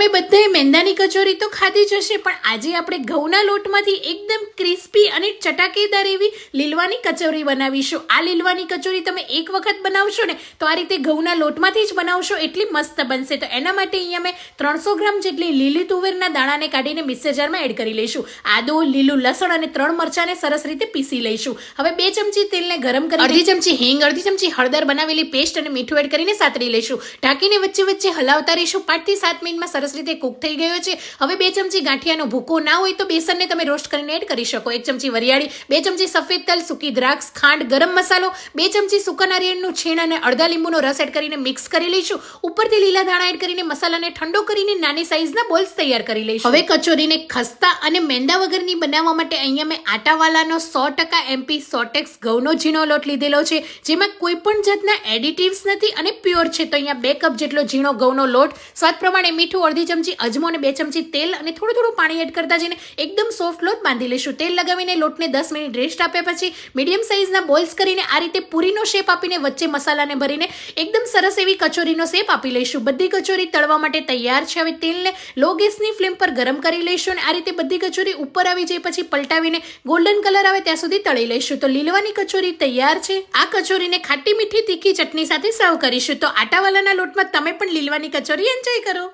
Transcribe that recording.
તમે બધાએ મેંદાની કચોરી તો ખાધી જ હશે, પણ આજે આપણે ઘઉંના લોટમાંથી એકદમ ક્રિસ્પી અને ચટાકેદાર એવી લીલવાની કચોરી બનાવીશું. આ લીલવાની કચોરી તમે એક વખત બનાવશો ને તો આ રીતે ઘઉંના લોટમાંથી જ બનાવશો એટલી મસ્ત બનશે. તો એના માટે અહીંયા મેં 300 ગ્રામ જેટલી લીલી તુવેરના દાણાને કાઢીને મિક્સર જારમાં એડ કરી લઈશું. આદુ, લીલું લસણ અને 3 મરચાંને સરસ રીતે પીસી લઈશું. હવે 2 ચમચી તેલને ગરમ કરી અડધી ચમચી હિંગ, અડધી ચમચી હળદર, બનાવેલી પેસ્ટ અને મીઠું એડ કરીને સાતરી લઈશું. ઢાંકીને વચ્ચે વચ્ચે હલાવતા રહીશું. 5 થી 7 મિનિટમાં સરસ રીતે કુક થઈ ગયો છે. હવે 2 ચમચી ગાંઠિયાનો ભૂકો, ના હોય તો બેસનને તમે રોસ્ટ કરીને એડ કરી શકો. 1 ચમચી વરિયાળી, 2 ચમચી સફેદ તલ, સૂકી દ્રાક્ષ, ખાંડ, ગરમ મસાલો, 2 ચમચી સૂકા નારિયેળનું છીણ અને અડધા લીંબુનો રસ એડ કરીને મિક્સ કરી લઈશું. ઉપરથી લીલા ધાણા એડ કરીને મસાલાને ઠંડો કરીને નાની સાઈઝના બોલ્સ તૈયાર કરી લઈશું. હવે કચોરીને ખસ્તા અને મેંદા વગરની બનાવવા માટે અહીંયા મેં આટાવાલાનો 100% MP સોટેક્સ ઘઉંનો ઝીણો લોટ લીધેલો છે, જેમાં કોઈ પણ જાતના એડિટિવ્સ નથી અને પ્યોર છે. તો અહીંયા 2 કપ જેટલો ઝીણો ઘઉંનો લોટ, સ્વાદ પ્રમાણે મીઠું, અડધી ચમચી અજમો અને 2 ચમચી તેલ અને થોડું પાણી એડ કરતા જઈને એકદમ સોફ્ટ લોટ બાંધી લઈશું. તેલ લગાવીને લોટને 10 મિનિટ રેસ્ટ આપ્યા પછી મીડિયમ સાઇઝના બોલ્સ કરીને આ રીતે પૂરીનો શેપ આપીને વચ્ચે મસાલાને ભરીને એકદમ સરસ એવી કચોરીનો શેપ આપી લઈશું. બધી કચોરી તળવા માટે તૈયાર છે. હવે તેલને લો ગેસની ફ્લેમ પર ગરમ કરી લઈશું અને આ રીતે બધી કચોરી ઉપર આવી જાય પછી પલટાવીને ગોલ્ડન કલર આવે ત્યાં સુધી તળી લઈશું. તો લીલવાની કચોરી તૈયાર છે. આ કચોરીને ખાટી મીઠી તીખી ચટણી સાથે સર્વ કરીશું. તો આટાવાલાના લોટમાં તમે પણ લીલવાની કચોરી એન્જોય કરો.